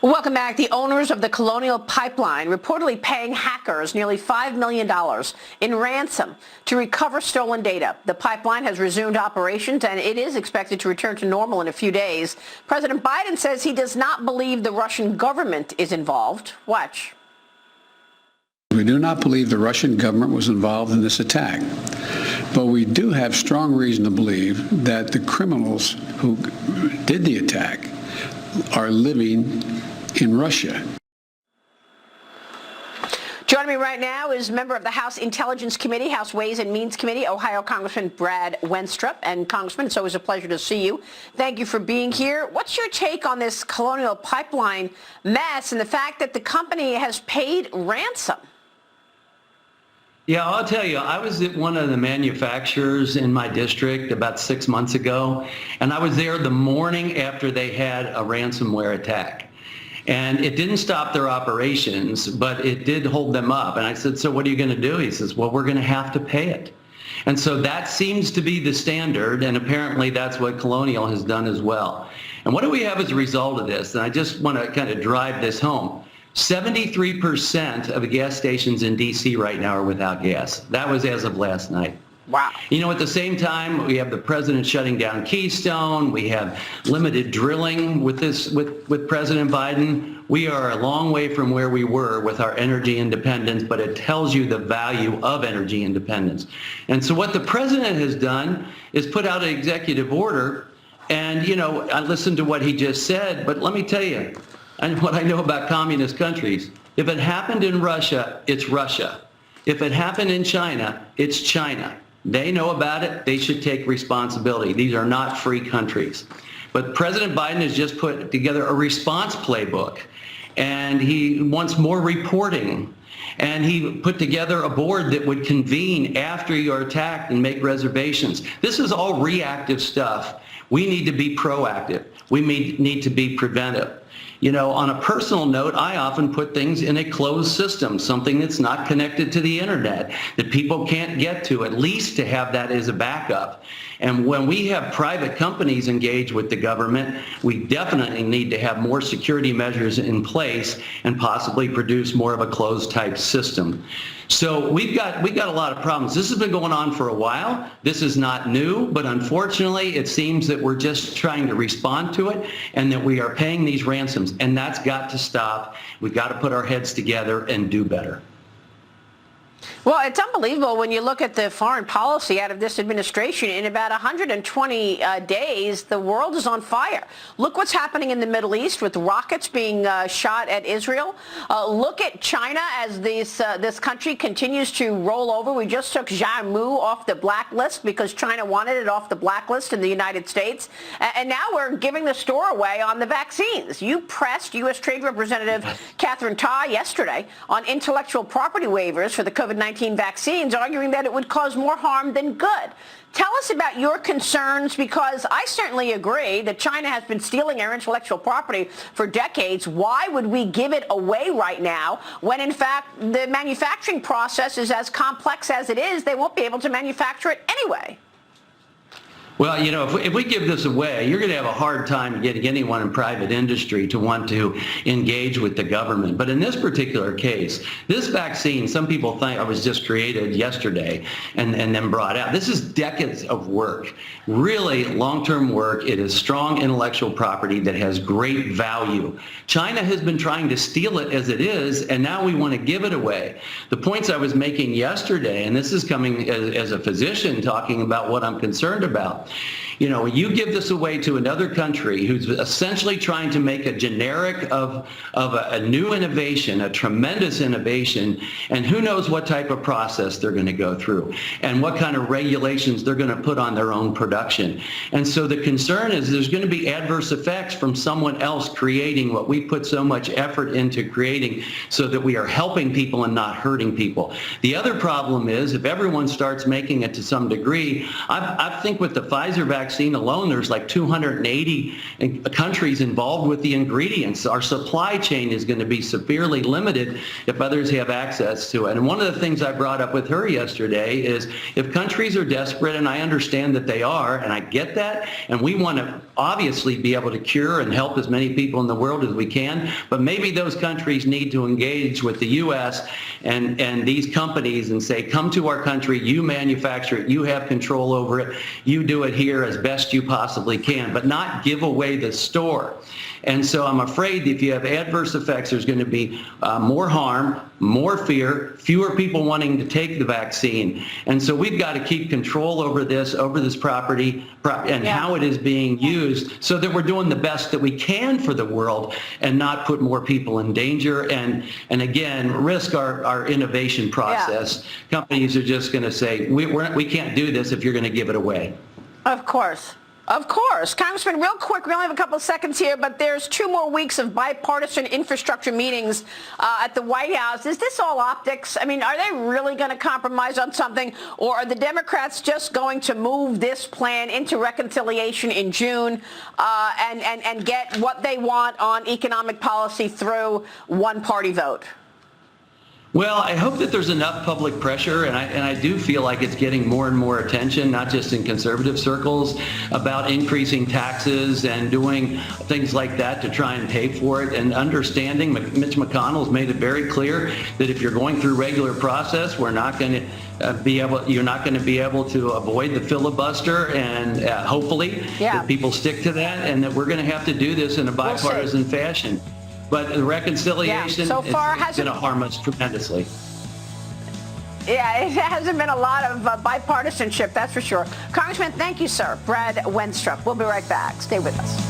Welcome back. The owners of the Colonial Pipeline reportedly paying hackers nearly $5 million in ransom to recover stolen data. The pipeline has resumed operations, and it is expected to return to normal in a few days. President Biden says he does not believe the Russian government is involved. Watch. We do not believe the Russian government was involved in this attack, but we do have strong reason to believe that the criminals who did the attack are living in Russia. Joining me right now is member of the House Intelligence Committee, House Ways and Means Committee, Ohio Congressman Brad Wenstrup. And Congressman, it's always a pleasure to see you. Thank you for being here. What's your take on this Colonial Pipeline mess and the fact that the company has paid ransom? Yeah, I'll tell you, I was at one of the manufacturers in my district about 6 months ago, and I was there the morning after they had a ransomware attack. And it didn't stop their operations, but it did hold them up. And I said, so what are you going to do? He says, well, we're going to have to pay it. And so that seems to be the standard, and apparently that's what Colonial has done as well. And what do we have as a result of this? And I just want to kind of drive this home. 73% of the gas stations in D.C. right now are without gas. That was as of last night. Wow. You know, at the same time, we have the president shutting down Keystone. We have limited drilling with President Biden. We are a long way from where we were with our energy independence, but it tells you the value of energy independence. And so what the president has done is put out an executive order. And, you know, I listened to what he just said, but let me tell you, and what I know about communist countries, if it happened in Russia, it's Russia. If it happened in China, it's China. They know about it. They should take responsibility. These are not free countries. But President Biden has just put together a response playbook, and he wants more reporting. And he put together a board that would convene after you're attacked and make reservations. This is all reactive stuff. We need to be proactive. We need to be preventive. You know, on a personal note, I often put things in a closed system, something that's not connected to the internet, that people can't get to, at least to have that as a backup. And when we have private companies engage with the government, we definitely need to have more security measures in place and possibly produce more of a closed type system. So we got a lot of problems. This has been going on for a while. This is not new, but unfortunately, it seems that we're just trying to respond to it and that we are paying these ransoms, and that's got to stop. We've got to put our heads together and do better. Well, it's unbelievable when you look at the foreign policy out of this administration. In about 120 days, the world is on fire. Look what's happening in the Middle East with rockets being shot at Israel. Look at China as this country continues to roll over. We just took Xiaomu off the blacklist because China wanted it off the blacklist in the United States. And now we're giving the store away on the vaccines. You pressed U.S. Trade Representative Catherine Tai yesterday on intellectual property waivers for the COVID-19 vaccines, arguing that it would cause more harm than good. Tell us about your concerns, because I certainly agree that China has been stealing our intellectual property for decades. Why would we give it away right now when, in fact, the manufacturing process is as complex as it is? They won't be able to manufacture it anyway. Well, you know, if we give this away, you're going to have a hard time getting anyone in private industry to want to engage with the government. But in this particular case, this vaccine, some people think it was just created yesterday and then brought out. This is decades of work, really long-term work. It is strong intellectual property that has great value. China has been trying to steal it as it is, and now we want to give it away. The points I was making yesterday, and this is coming as a physician talking about what I'm concerned about. You know, you give this away to another country who's essentially trying to make a generic of a new innovation, a tremendous innovation, and who knows what type of process they're going to go through and what kind of regulations they're going to put on their own production. And so the concern is there's going to be adverse effects from someone else creating what we put so much effort into creating so that we are helping people and not hurting people. The other problem is if everyone starts making it to some degree, I think with the Pfizer vaccine alone, there's like 280 countries involved with the ingredients. Our supply chain is going to be severely limited if others have access to it. And one of the things I brought up with her yesterday is if countries are desperate, and I understand that they are, and I get that, and we want to obviously be able to cure and help as many people in the world as we can, but maybe those countries need to engage with the U.S. and these companies and say, come to our country, you manufacture it, you have control over it, you do it here as best you possibly can, but not give away the store. And so I'm afraid if you have adverse effects, there's going to be more harm, more fear, fewer people wanting to take the vaccine. And so we've got to keep control over this property and how it is being used so that we're doing the best that we can for the world and not put more people in danger and again, risk our innovation process. Companies are just going to say, we can't do this if you're going to give it away. Of course. Of course. Congressman, real quick, we only have a couple of seconds here, but there's 2 more weeks of bipartisan infrastructure meetings at the White House. Is this all optics? I mean, are they really going to compromise on something, or are the Democrats just going to move this plan into reconciliation in June and get what they want on economic policy through one-party vote? Well, I hope that there's enough public pressure, and I do feel like it's getting more and more attention, not just in conservative circles, about increasing taxes and doing things like that to try and pay for it. And understanding, Mitch McConnell's made it very clear that if you're going through regular process, we're not going to you're not going to be able to avoid the filibuster, and hopefully that people stick to that, and that we're going to have to do this in a bipartisan fashion. But the reconciliation so far is going to harm us tremendously. Yeah, it hasn't been a lot of bipartisanship, that's for sure. Congressman, thank you, sir. Brad Wenstrup. We'll be right back. Stay with us.